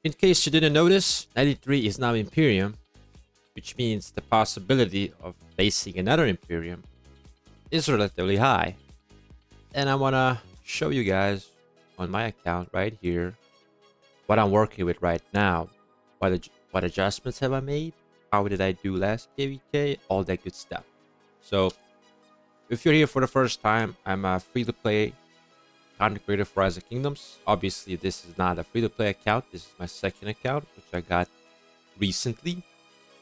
In case you didn't notice, 93 is now Imperium, which means the possibility of placing another Imperium is relatively high. And I want to show you guys on my account right here what I'm working with right now. What adjustments have I made? How did I do last KVK? All that good stuff. So if you're here for the first time, I'm a free-to-play content creator for Rise of Kingdoms. Obviously, this is not a free-to-play account. This is my second account, which I got recently.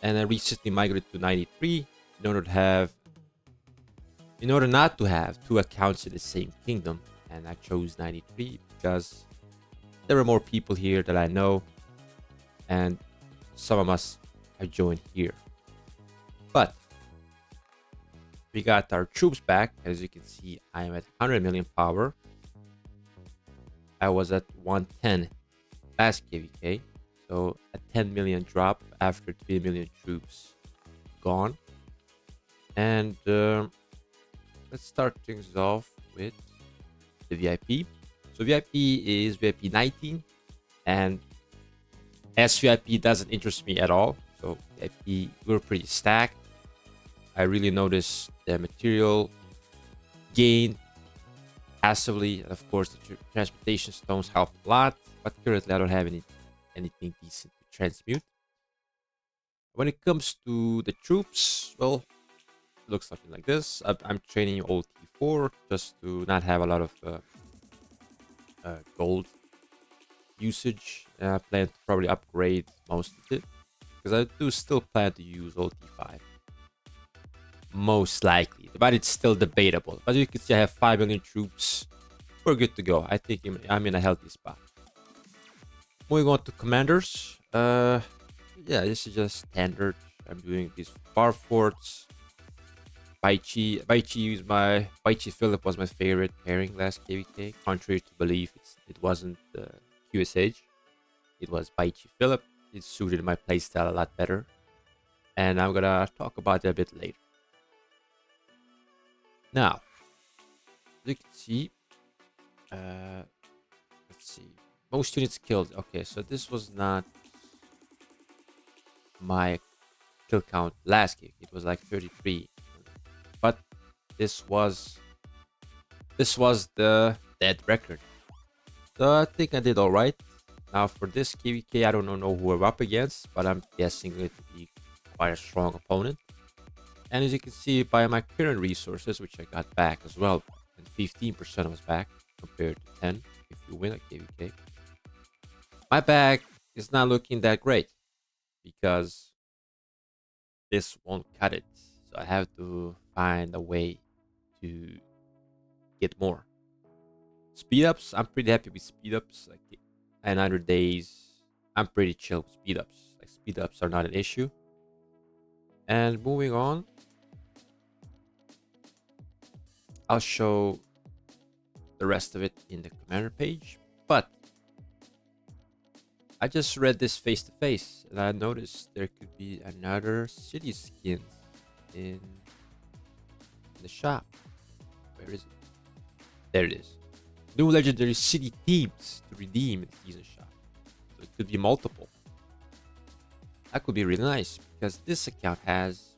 And I recently migrated to 93 in order not to have two accounts in the same kingdom. And I chose 93 because there were more people here that I know, and some of us have joined here. But we got our troops back. As you can see, I am at 100 million power. I was at 110 last KVK, so a 10 million drop after 3 million troops gone. And let's start things off with the VIP. So VIP is VIP 19, and SVIP doesn't interest me at all. So VIP, we're pretty stacked. I really noticed the material gain passively, and of course the transportation stones help a lot. But currently, I don't have anything decent to transmute. When it comes to the troops, well, it looks something like this. I'm training old T4 just to not have a lot of gold usage. I plan to probably upgrade most of it because I do still plan to use old T5. Most likely, but it's still debatable. But you can see I have 5 million troops. We're good to go. I think I'm in a healthy spot. Moving on to commanders. Yeah, this is just standard. I'm doing these bar forts. Baichi Philip was my favorite pairing last KVK. Contrary to belief, it wasn't QSH. It was Baichi Philip. It suited my playstyle a lot better, and I'm gonna talk about it a bit later. Now, you can see, let's see, most units killed. Okay, so this was not my kill count last kick. It was like 33, but this was the dead record. So I think I did all right. Now for this KVK, I don't know who we're up against, but I'm guessing it will be quite a strong opponent. And as you can see by my current resources, which I got back as well, and 15% was back compared to 10 if you win a KVK. My bag is not looking that great because this won't cut it. So I have to find a way to get more. Speed ups, I'm pretty happy with speed ups. Like 900 days, I'm pretty chill with speed ups. Like speed ups are not an issue. And moving on, I'll show the rest of it in the commander page. But I just read this face to face, and I noticed there could be another city skin in the shop. Where is it? There it is. New legendary city themes to redeem in the season shop. So it could be multiple. That could be really nice because this account has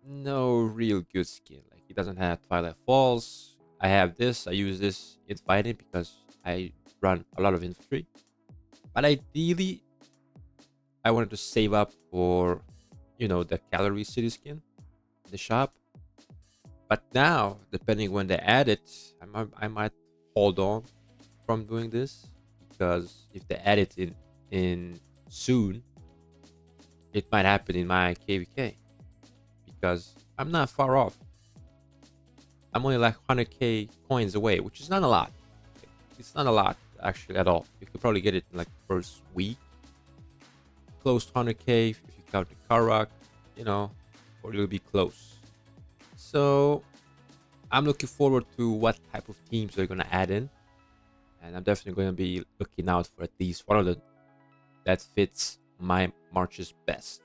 no real good skin. Like it doesn't have Twilight Falls. I have this. I use this in fighting because I run a lot of infantry. But ideally, I wanted to save up for, the Cavalry City skin in the shop. But now, depending when they add it, I might hold on from doing this because if they add it in soon, it might happen in my KVK because I'm not far off. I'm only like 100k coins away, which is not a lot. It's not a lot actually at all. You could probably get it in like first week. Close to 100k if you count the Karak, or you'll be close. So I'm looking forward to what type of teams they're going to add in. And I'm definitely going to be looking out for at least one of them that fits my marches best.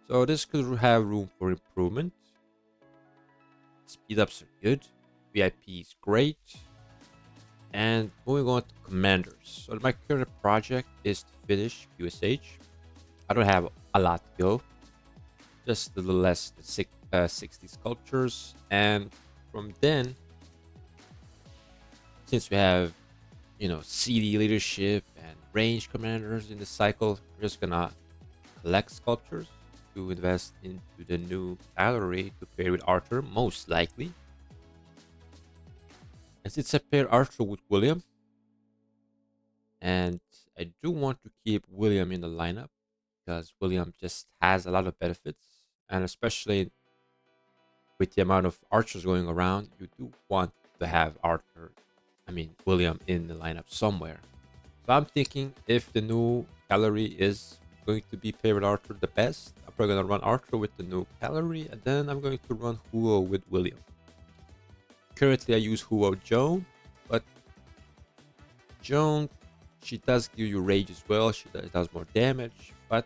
So this could have room for improvement. Speed ups are good. VIP is great. And moving on to commanders. So my current project is to finish QSH. I don't have a lot to go, just a little less than 60 sculptures. And from then, since we have, CD leadership and range commanders in the cycle, we're just gonna collect sculptures to invest into the new gallery to pair with Arthur, most likely. As it's a pair Arthur with William, and I do want to keep William in the lineup because William just has a lot of benefits, and especially with the amount of archers going around, you do want to have William in the lineup somewhere. So I'm thinking if the new gallery is going to be paired with Arthur the best, I'm probably gonna run Arthur with the new gallery, and then I'm going to run Huo with William. Currently, I use Huo Joan, but Joan, she does give you rage as well. She does more damage, but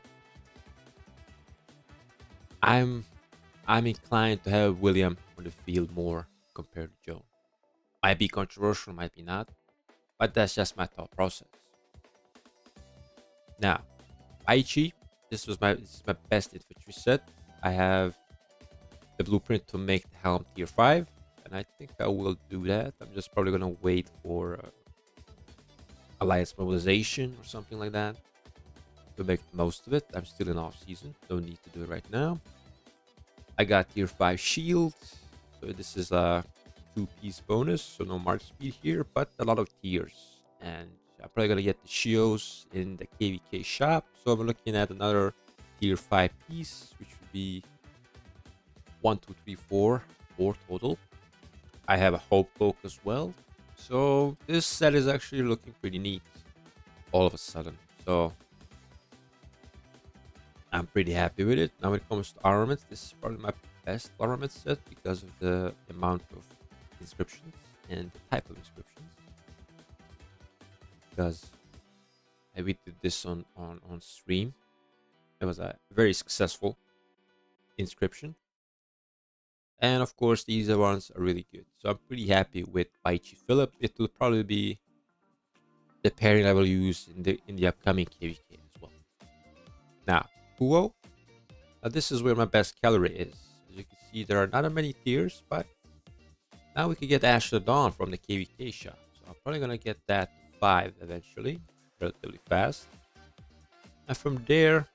I'm I'm inclined to have William on the field more compared to Joan. Might be controversial, might be not, but that's just my thought process. Now, Aichi, this is my best infantry set. I have the blueprint to make the helm tier 5, and I think I will do that. I'm just probably gonna wait for alliance mobilization or something like that to make the most of it. I'm still in off season, don't need to do it right now. I got tier 5 shield, so this is a 2-piece bonus, so no march speed here, but a lot of tiers. And I'm probably gonna get the shields in the KVK shop, so I'm looking at another tier 5 piece, which would be 1, 2, 3, 4 total. I have a hope cloak as well, so this set is actually looking pretty neat all of a sudden. So I'm pretty happy with it. Now when it comes to armaments, this is probably my best armament set because of the amount of inscriptions and the type of inscriptions. Because we did this on stream. It was a very successful inscription. And of course, these ones are really good. So I'm pretty happy with Baichi Philip. It will probably be the pairing I will use in the upcoming KVK as well. Now, Huo. Now this is where my best calorie is. As you can see, there are not many tiers, but now we can get Ash of the Dawn from the KVK shop. So I'm probably gonna get that to 5 eventually, relatively fast. And from there,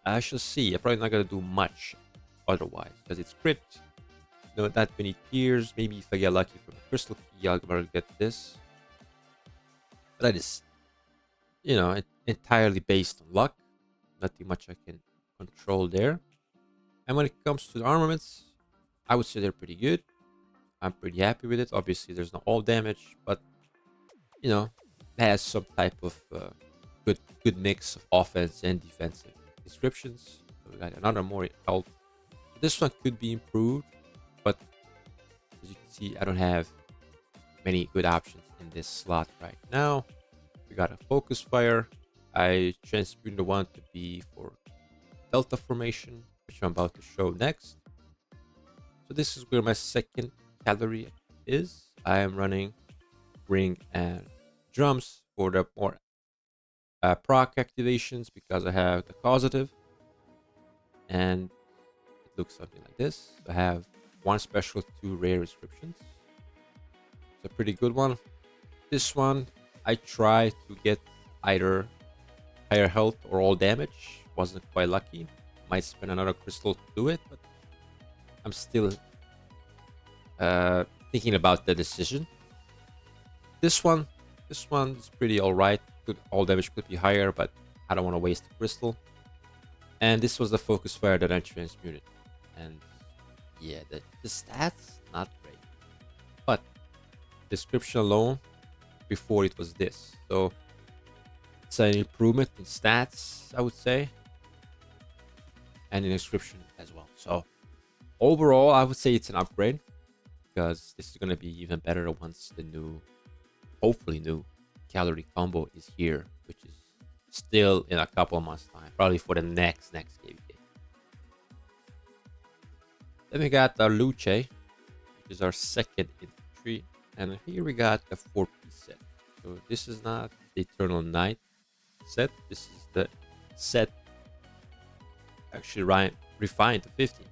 I shall see. I'm probably not gonna do much otherwise because it's crit. Not that many tiers. Maybe if I get lucky from a crystal key, I'll probably get this. But that is, entirely based on luck. Nothing much I can control there. And when it comes to the armaments, I would say they're pretty good. I'm pretty happy with it. Obviously, there's not all damage, but it has some type of good mix of offense and defensive descriptions. So we got another more health. This one could be improved, but as you can see, I don't have many good options in this slot right now. We got a focus fire. I transmuted the one to be for Delta formation, which I'm about to show next. So this is where my second cavalry is. I am running ring and drums for the more proc activations because I have the causative, and it looks something like this. I have 1 special, 2 rare inscriptions. It's a pretty good one. This one I try to get either higher health or all damage. Wasn't quite lucky. Might spend another crystal to do it, but I'm still thinking about the decision. This one is pretty alright. All damage could be higher, but I don't want to waste the crystal. And this was the focus fire that I transmuted. And yeah, the stats, not great. But description alone, before it was this. So it's an improvement in stats, I would say. And in description as well. So overall, I would say it's an upgrade. Because this is going to be even better once the hopefully new calorie combo is here. Which is still in a couple of months time. Probably for the next KVK. Then we got our Luce, which is our second infantry. And here we got a 4-piece set. So this is not the Eternal Night set. This is the set actually refined to 15.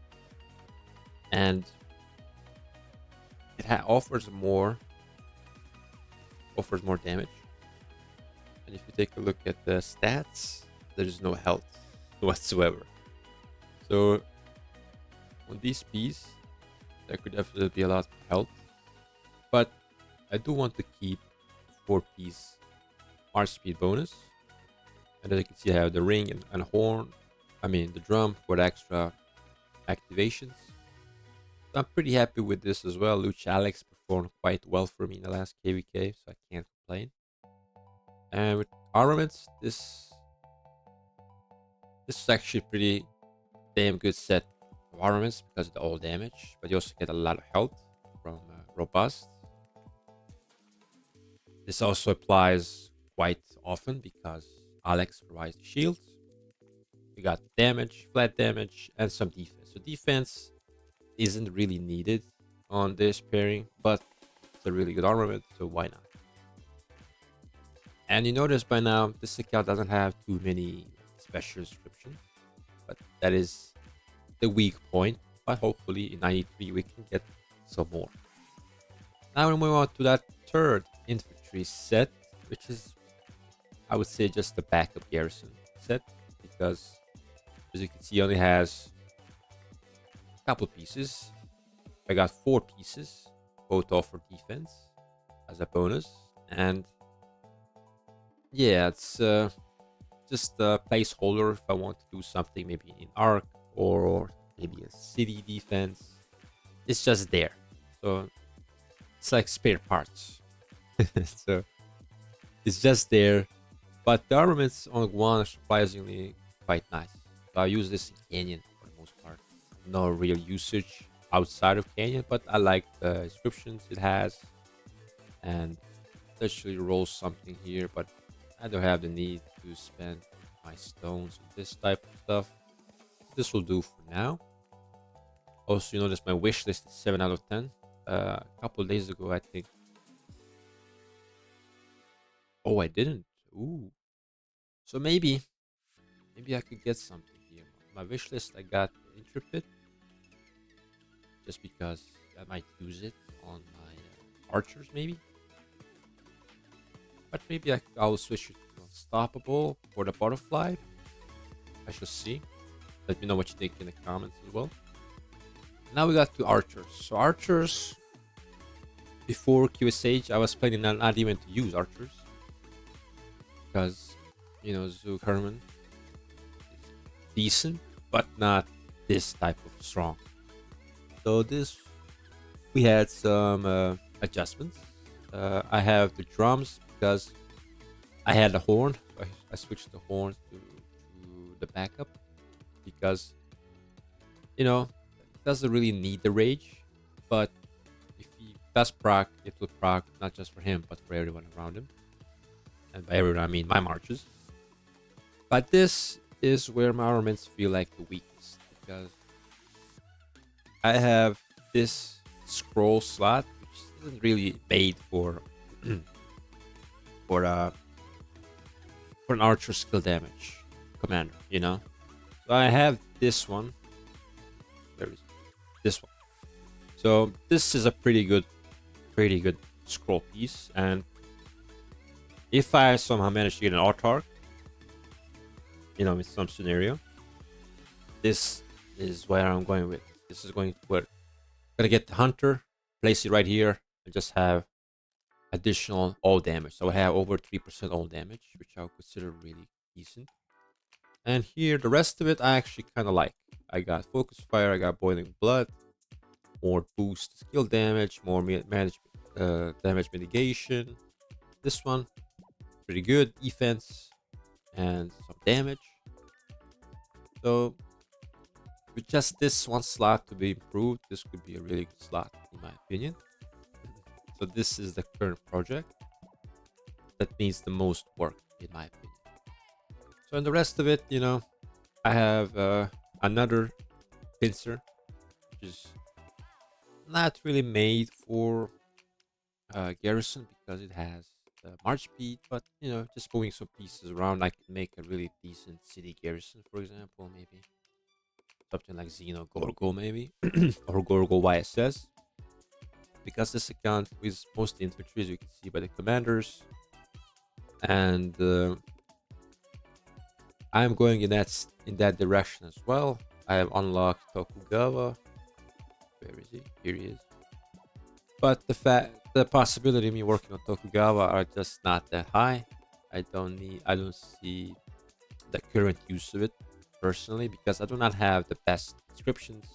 And it offers more damage. And if you take a look at the stats, there is no health whatsoever. So on this piece, there could definitely be a lot of health. But I do want to keep 4-piece march speed bonus. And as you can see, I have the ring and horn. I mean, the drum for the extra activations. So I'm pretty happy with this as well. Luch Alex performed quite well for me in the last KVK, so I can't complain. And with armaments, this is actually pretty damn good set of armaments because of the all damage, but you also get a lot of health from robust. This also applies quite often because Alex provides the shields. We got damage, flat damage, and some defense. So defense isn't really needed on this pairing, but it's a really good armament, so why not? And you notice by now, this account doesn't have too many special descriptions, but that is the weak point. But hopefully in 93 we can get some more. Now we move on to that third infantry set, which is, I would say, just the backup garrison set, because as you can see, only has a couple pieces. I got 4 pieces, both offer defense as a bonus, and yeah, it's just a placeholder if I want to do something maybe in arc or maybe a city defense. It's just there, so it's like spare parts. So it's just there, but the armaments on one are surprisingly quite nice. So I use this in Canyon for the most part. No real usage outside of Canyon, but I like the inscriptions it has, and actually roll something here, but I don't have the need to spend my stones on this type of stuff. This will do for now. Also, you notice my wish list is 7 out of 10. A couple days ago, I think. Oh, I didn't. Ooh. So maybe I could get something here. My wish list, I got Intrepid, just because I might use it on my archers, maybe. But maybe I'll switch it to Unstoppable for the butterfly. I shall see. Let me know what you think in the comments as well. Now we got to archers. So archers, before QSH, I was planning on not even to use archers, because, you know, Zook Herman is decent, but not this type of strong. So we had some adjustments. I have the drums because I had the horn. I switched the horn to the backup because, you know, it doesn't really need the rage, but if he does proc, it will proc not just for him but for everyone around him. And by everyone I mean my marches. But this is where my armaments feel like the weakest, because I have this scroll slot which isn't really made for for for an archer skill damage commander, you know. So I have this one. There is this one. So this is a pretty good scroll piece, and if I somehow manage to get an autarch, you know, in some scenario, this is where I'm going with. This is going to work. Gonna get the hunter, place it right here, and just have additional all damage. So I have over 3% all damage, which I would consider really decent. And here, the rest of it, I actually kind of like. I got focus fire, I got boiling blood, more boost skill damage, more damage mitigation. This one, pretty good defense and some damage. So with just this one slot to be improved, this could be a really good slot in my opinion. So this is the current project that needs the most work in my opinion. So in the rest of it, you know, I have another pincer, which is not really made for garrison because it has the march speed, but just moving some pieces around, I can make a really decent city garrison, for example, maybe something like Xeno Gorgo, maybe, or Gorgo YSS, because this account is mostly infantry, as you can see by the commanders, and I'm going in that direction as well. I have unlocked Tokugawa. Where is he? Here he is. But the possibility of me working on Tokugawa are just not that high. I don't see the current use of it personally because I do not have the best descriptions,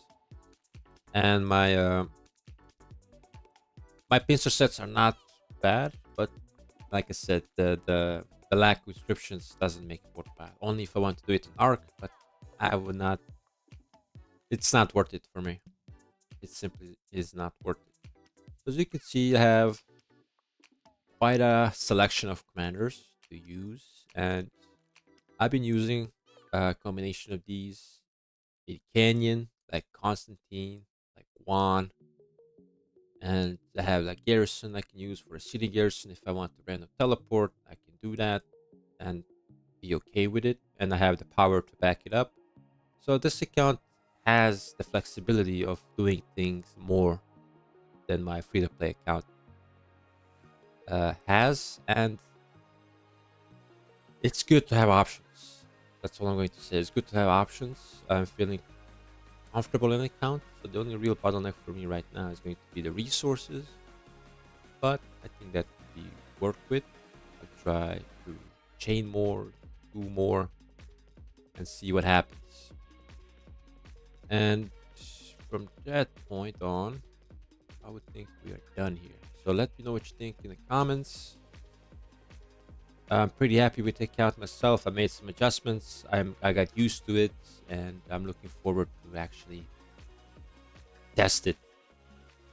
and my pincer sets are not bad, but like I said, the lack of descriptions doesn't make it worthwhile. Only if I want to do it in Arc, but I would not. It's not worth it for me. It simply is not worth it. As you can see, I have quite a selection of commanders to use, and I've been using a combination of these in Canyon, like Constantine, like Juan, and I have like Garrison I can use for a city garrison. If I want to random teleport, I can do that and be okay with it, and I have the power to back it up. So this account has the flexibility of doing things more than my free-to-play account has, and it's good to have options. That's all I'm going to say. It's good to have options. I'm feeling comfortable in account, so the only real bottleneck for me right now is going to be the resources, but I think that can be worked with. I'll try to chain more, do more, and see what happens. And from that point on, I would think we are done here. So let me know what you think in the comments. I'm pretty happy with the account myself. I made some adjustments. I got used to it, and I'm looking forward to actually test it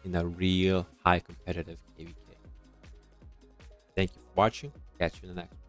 in a real high competitive KVK. Thank you for watching. Catch you in the next one.